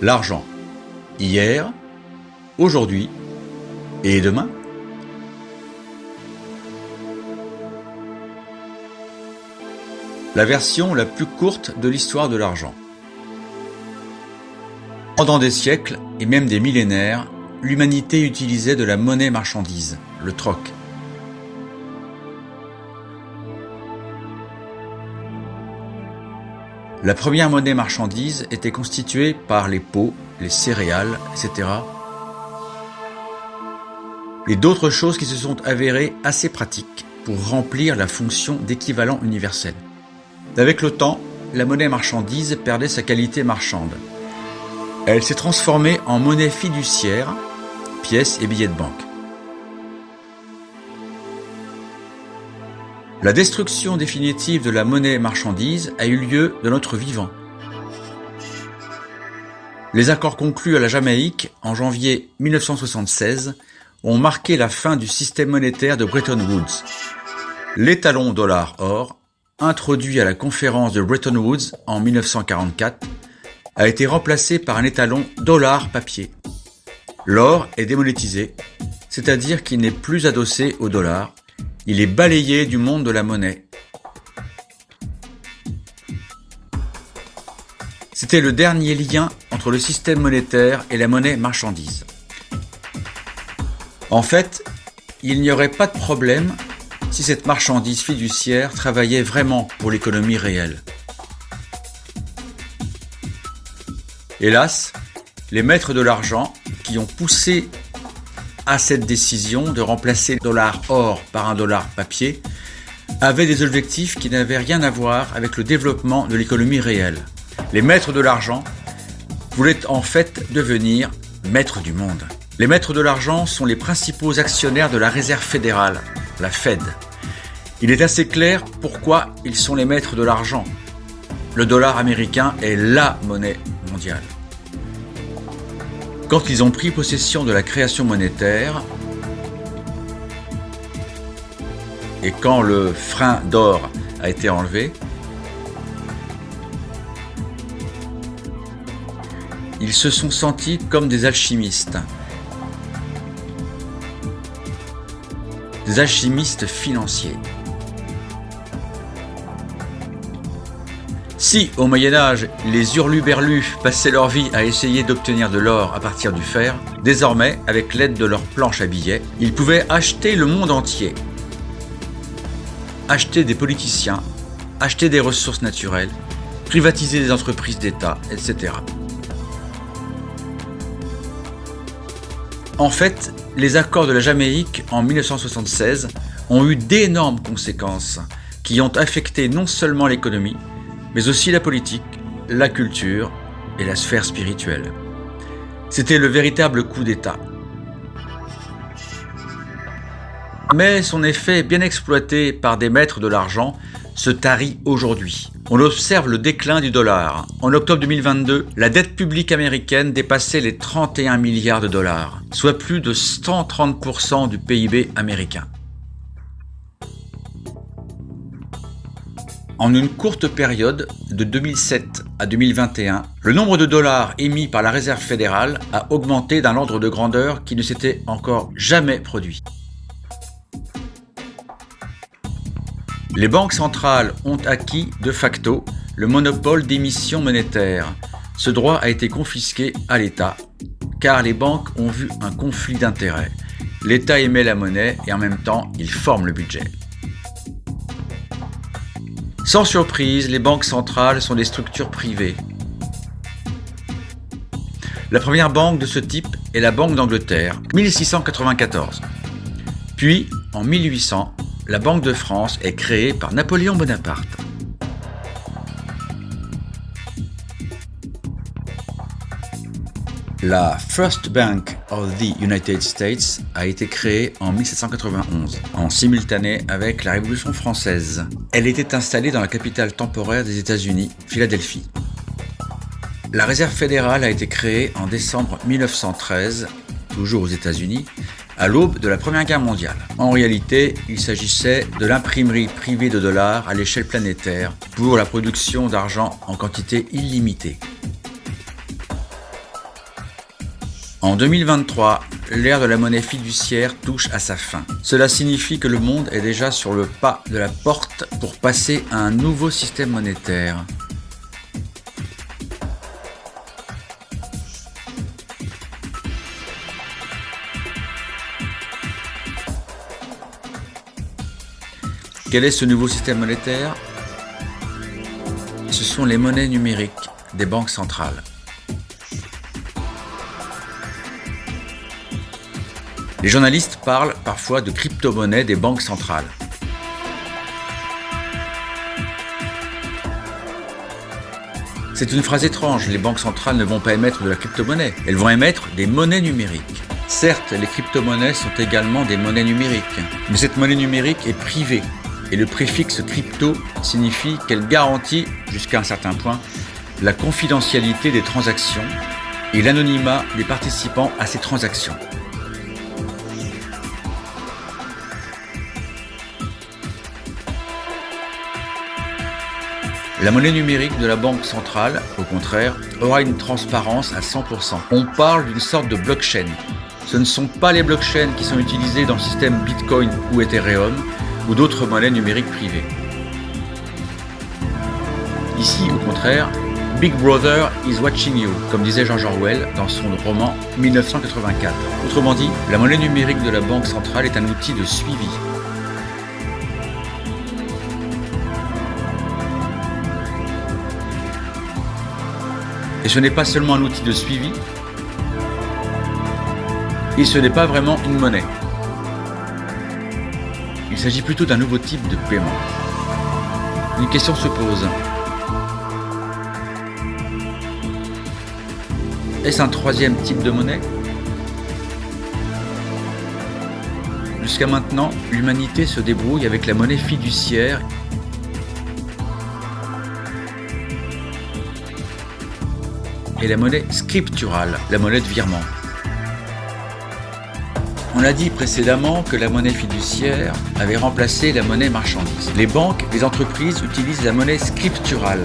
L'argent, hier, aujourd'hui et demain. La version la plus courte de l'histoire de l'argent. Pendant des siècles et même des millénaires, l'humanité utilisait de la monnaie marchandise, le troc. La première monnaie marchandise était constituée par les pots, les céréales, etc. et d'autres choses qui se sont avérées assez pratiques pour remplir la fonction d'équivalent universel. Avec le temps, la monnaie marchandise perdait sa qualité marchande. Elle s'est transformée en monnaie fiduciaire, pièces et billets de banque. La destruction définitive de la monnaie marchandise a eu lieu de notre vivant. Les accords conclus à la Jamaïque en janvier 1976 ont marqué la fin du système monétaire de Bretton Woods. L'étalon dollar-or, introduit à la conférence de Bretton Woods en 1944, a été remplacé par un étalon dollar-papier. L'or est démonétisé, c'est-à-dire qu'il n'est plus adossé au dollar. Il est balayé du monde de la monnaie. C'était le dernier lien entre le système monétaire et la monnaie marchandise. En fait, il n'y aurait pas de problème si cette marchandise fiduciaire travaillait vraiment pour l'économie réelle. Hélas, les maîtres de l'argent qui ont poussé à cette décision de remplacer le dollar or par un dollar papier avaient des objectifs qui n'avaient rien à voir avec le développement de l'économie réelle. Les maîtres de l'argent voulaient en fait devenir maîtres du monde. Les maîtres de l'argent sont les principaux actionnaires de la Réserve fédérale, la Fed. Il est assez clair pourquoi ils sont les maîtres de l'argent. Le dollar américain est la monnaie mondiale. Quand ils ont pris possession de la création monétaire et quand le frein d'or a été enlevé, ils se sont sentis comme des alchimistes. Des alchimistes financiers. Si, au Moyen-Âge, les hurluberlus passaient leur vie à essayer d'obtenir de l'or à partir du fer, désormais, avec l'aide de leurs planches à billets, ils pouvaient acheter le monde entier. Acheter des politiciens, acheter des ressources naturelles, privatiser des entreprises d'État, etc. En fait, les accords de la Jamaïque en 1976 ont eu d'énormes conséquences qui ont affecté non seulement l'économie, mais aussi la politique, la culture et la sphère spirituelle. C'était le véritable coup d'État. Mais son effet bien exploité par des maîtres de l'argent se tarit aujourd'hui. On observe le déclin du dollar. En octobre 2022, la dette publique américaine dépassait les 31 milliards de dollars, soit plus de 130% du PIB américain. En une courte période, de 2007 à 2021, le nombre de dollars émis par la Réserve fédérale a augmenté d'un ordre de grandeur qui ne s'était encore jamais produit. Les banques centrales ont acquis de facto le monopole d'émission monétaire. Ce droit a été confisqué à l'État, car les banques ont vu un conflit d'intérêts. L'État émet la monnaie et en même temps, il forme le budget. Sans surprise, les banques centrales sont des structures privées. La première banque de ce type est la Banque d'Angleterre, 1694. Puis, en 1800, la Banque de France est créée par Napoléon Bonaparte. La First Bank of the United States a été créée en 1791, en simultané avec la Révolution française. Elle était installée dans la capitale temporaire des États-Unis, Philadelphie. La Réserve fédérale a été créée en décembre 1913, toujours aux États-Unis, à l'aube de la Première Guerre mondiale. En réalité, il s'agissait de l'imprimerie privée de dollars à l'échelle planétaire pour la production d'argent en quantité illimitée. En 2023, l'ère de la monnaie fiduciaire touche à sa fin. Cela signifie que le monde est déjà sur le pas de la porte pour passer à un nouveau système monétaire. Quel est ce nouveau système monétaire? Ce sont les monnaies numériques des banques centrales. Les journalistes parlent parfois de crypto-monnaies des banques centrales. C'est une phrase étrange, les banques centrales ne vont pas émettre de la crypto-monnaie, elles vont émettre des monnaies numériques. Certes, les crypto-monnaies sont également des monnaies numériques, mais cette monnaie numérique est privée et le préfixe crypto signifie qu'elle garantit, jusqu'à un certain point, la confidentialité des transactions et l'anonymat des participants à ces transactions. La monnaie numérique de la banque centrale, au contraire, aura une transparence à 100%. On parle d'une sorte de blockchain. Ce ne sont pas les blockchains qui sont utilisées dans le système Bitcoin ou Ethereum ou d'autres monnaies numériques privées. Ici, au contraire, Big Brother is watching you, comme disait George Orwell dans son roman 1984. Autrement dit, la monnaie numérique de la banque centrale est un outil de suivi. Et ce n'est pas seulement un outil de suivi, et ce n'est pas vraiment une monnaie. Il s'agit plutôt d'un nouveau type de paiement. Une question se pose. Est-ce un troisième type de monnaie? Jusqu'à maintenant, l'humanité se débrouille avec la monnaie fiduciaire et la monnaie scripturale, la monnaie de virement. On a dit précédemment que la monnaie fiduciaire avait remplacé la monnaie marchandise. Les banques, les entreprises utilisent la monnaie scripturale.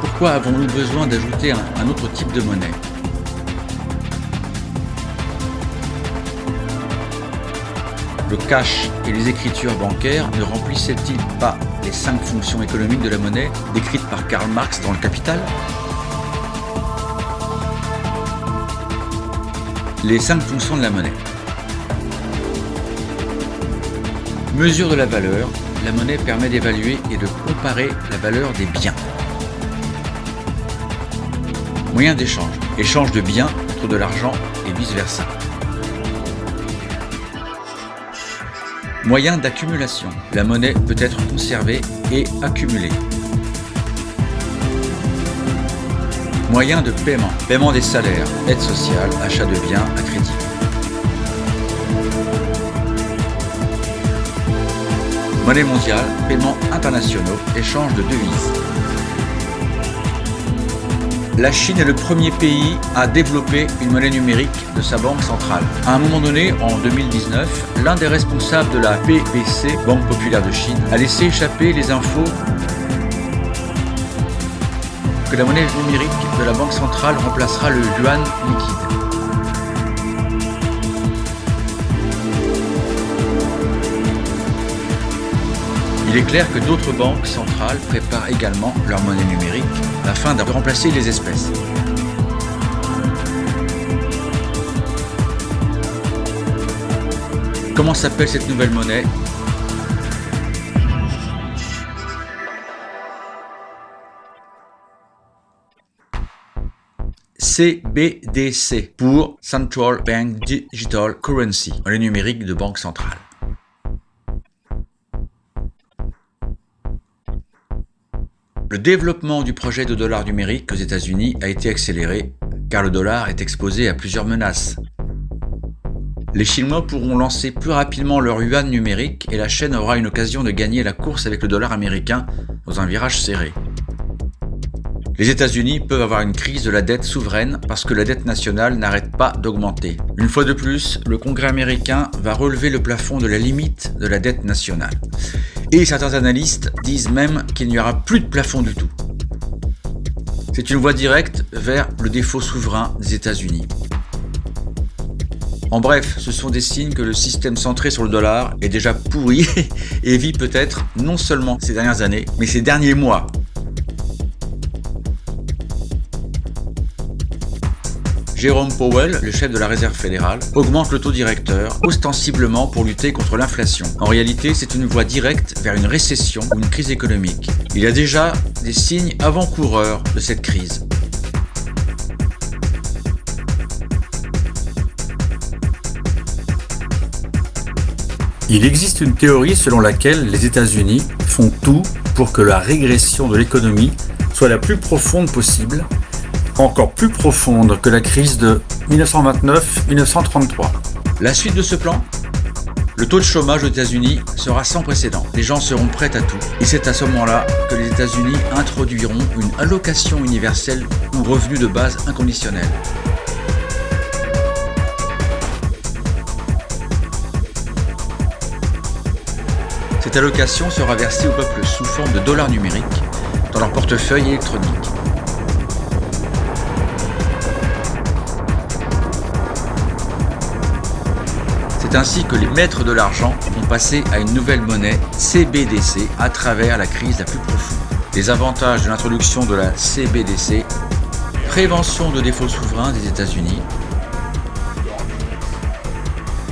Pourquoi avons-nous besoin d'ajouter un autre type de monnaie? Le cash et les écritures bancaires ne remplissaient-ils pas les 5 fonctions économiques de la monnaie décrites par Karl Marx dans le Capital? Les 5 fonctions de la monnaie. Mesure de la valeur. La monnaie permet d'évaluer et de comparer la valeur des biens. Moyen d'échange. Échange de biens contre de l'argent et vice-versa. Moyen d'accumulation. La monnaie peut être conservée et accumulée. Moyen de paiement. Paiement des salaires, aide sociale, achat de biens à crédit. Monnaie mondiale, paiements internationaux, échange de devises. La Chine est le premier pays à développer une monnaie numérique de sa banque centrale. À un moment donné, en 2019, l'un des responsables de la PPC, Banque Populaire de Chine, a laissé échapper les infos que la monnaie numérique de la banque centrale remplacera le yuan liquide. Il est clair que d'autres banques centrales préparent également leur monnaie numérique afin de remplacer les espèces. Comment s'appelle cette nouvelle monnaie? CBDC pour Central Bank Digital Currency, monnaie numérique de banque centrale. Le développement du projet de dollar numérique aux États-Unis a été accéléré car le dollar est exposé à plusieurs menaces. Les Chinois pourront lancer plus rapidement leur yuan numérique et la chaîne aura une occasion de gagner la course avec le dollar américain dans un virage serré. Les États-Unis peuvent avoir une crise de la dette souveraine parce que la dette nationale n'arrête pas d'augmenter. Une fois de plus, le Congrès américain va relever le plafond de la limite de la dette nationale. Et certains analystes disent même qu'il n'y aura plus de plafond du tout. C'est une voie directe vers le défaut souverain des États-Unis. En bref, ce sont des signes que le système centré sur le dollar est déjà pourri et vit peut-être non seulement ces dernières années, mais ces derniers mois. Jérôme Powell, le chef de la Réserve fédérale, augmente le taux directeur, ostensiblement pour lutter contre l'inflation. En réalité, c'est une voie directe vers une récession ou une crise économique. Il y a déjà des signes avant-coureurs de cette crise. Il existe une théorie selon laquelle les États-Unis font tout pour que la régression de l'économie soit la plus profonde possible, encore plus profonde que la crise de 1929-1933. La suite de ce plan ? Le taux de chômage aux États-Unis sera sans précédent. Les gens seront prêts à tout. Et c'est à ce moment-là que les États-Unis introduiront une allocation universelle ou revenu de base inconditionnel. Cette allocation sera versée au peuple sous forme de dollars numériques dans leur portefeuille électronique. C'est ainsi que les maîtres de l'argent vont passer à une nouvelle monnaie CBDC à travers la crise la plus profonde. Les avantages de l'introduction de la CBDC, prévention de défaut souverain des États-Unis,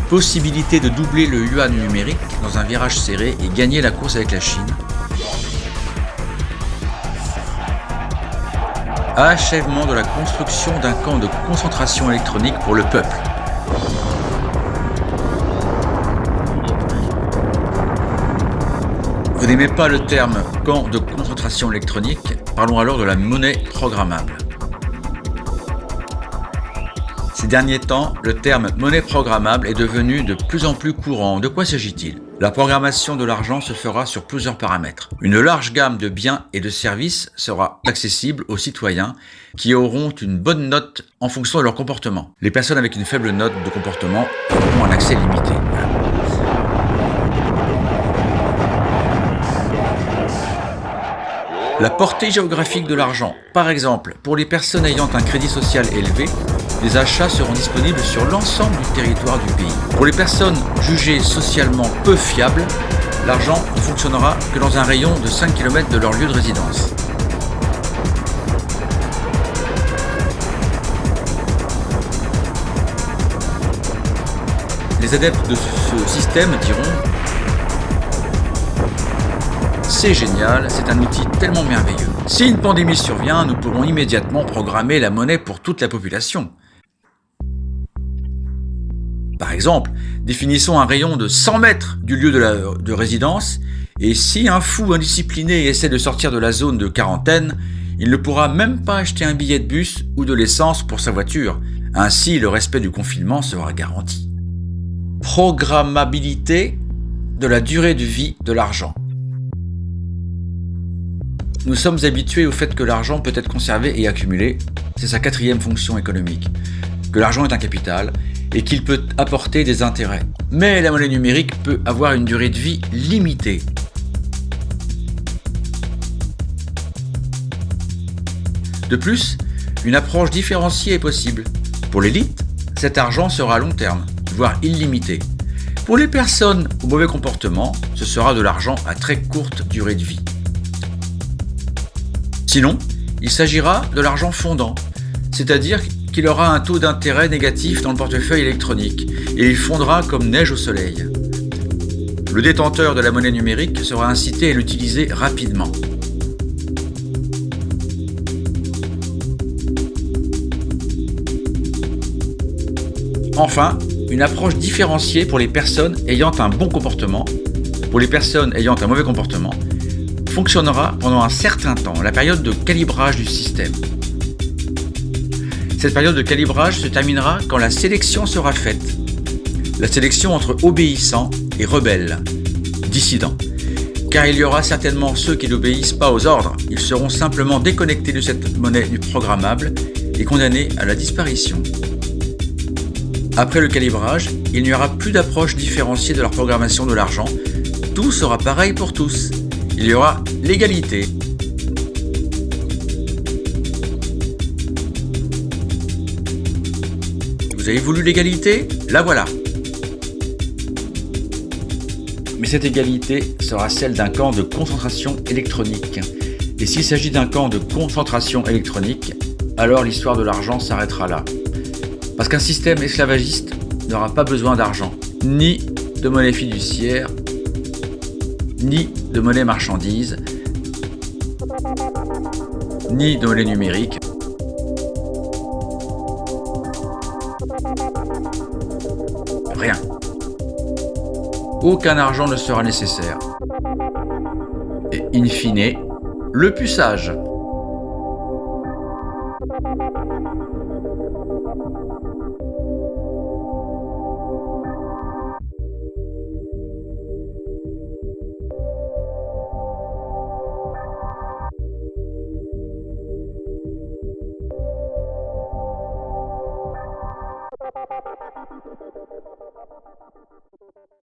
possibilité de doubler le yuan numérique dans un virage serré et gagner la course avec la Chine, achèvement de la construction d'un camp de concentration électronique pour le peuple. Vous n'aimez pas le terme « camp de concentration électronique », parlons alors de la monnaie programmable. Ces derniers temps, le terme « monnaie programmable » est devenu de plus en plus courant. De quoi s'agit-il ? La programmation de l'argent se fera sur plusieurs paramètres. Une large gamme de biens et de services sera accessible aux citoyens qui auront une bonne note en fonction de leur comportement. Les personnes avec une faible note de comportement auront un accès limité. La portée géographique de l'argent. Par exemple, pour les personnes ayant un crédit social élevé, les achats seront disponibles sur l'ensemble du territoire du pays. Pour les personnes jugées socialement peu fiables, l'argent ne fonctionnera que dans un rayon de 5 km de leur lieu de résidence. Les adeptes de ce système diront: c'est génial, c'est un outil tellement merveilleux. Si une pandémie survient, nous pourrons immédiatement programmer la monnaie pour toute la population. Par exemple, définissons un rayon de 100 mètres du lieu de résidence, et si un fou indiscipliné essaie de sortir de la zone de quarantaine, il ne pourra même pas acheter un billet de bus ou de l'essence pour sa voiture. Ainsi, le respect du confinement sera garanti. Programmabilité de la durée de vie de l'argent. Nous sommes habitués au fait que l'argent peut être conservé et accumulé, c'est sa quatrième fonction économique, que l'argent est un capital et qu'il peut apporter des intérêts. Mais la monnaie numérique peut avoir une durée de vie limitée. De plus, une approche différenciée est possible. Pour l'élite, cet argent sera à long terme, voire illimité. Pour les personnes au mauvais comportement, ce sera de l'argent à très courte durée de vie. Sinon, il s'agira de l'argent fondant, c'est-à-dire qu'il aura un taux d'intérêt négatif dans le portefeuille électronique et il fondra comme neige au soleil. Le détenteur de la monnaie numérique sera incité à l'utiliser rapidement. Enfin, une approche différenciée pour les personnes ayant un bon comportement. Pour les personnes ayant un mauvais comportement, fonctionnera pendant un certain temps, la période de calibrage du système. Cette période de calibrage se terminera quand la sélection sera faite. La sélection entre obéissants et rebelles, dissidents. car il y aura certainement ceux qui n'obéissent pas aux ordres. Ils seront simplement déconnectés de cette monnaie programmable et condamnés à la disparition. Après le calibrage, il n'y aura plus d'approche différenciée de la programmation de l'argent. Tout sera pareil pour tous. Il y aura l'égalité. Vous avez voulu l'égalité? La voilà. Mais cette égalité sera celle d'un camp de concentration électronique. Et s'il s'agit d'un camp de concentration électronique, alors l'histoire de l'argent s'arrêtera là. Parce qu'un système esclavagiste n'aura pas besoin d'argent, ni de monnaie fiduciaire, ni de monnaie marchandise, ni de monnaie numérique. Rien. Aucun argent ne sera nécessaire. Et in fine, le puçage.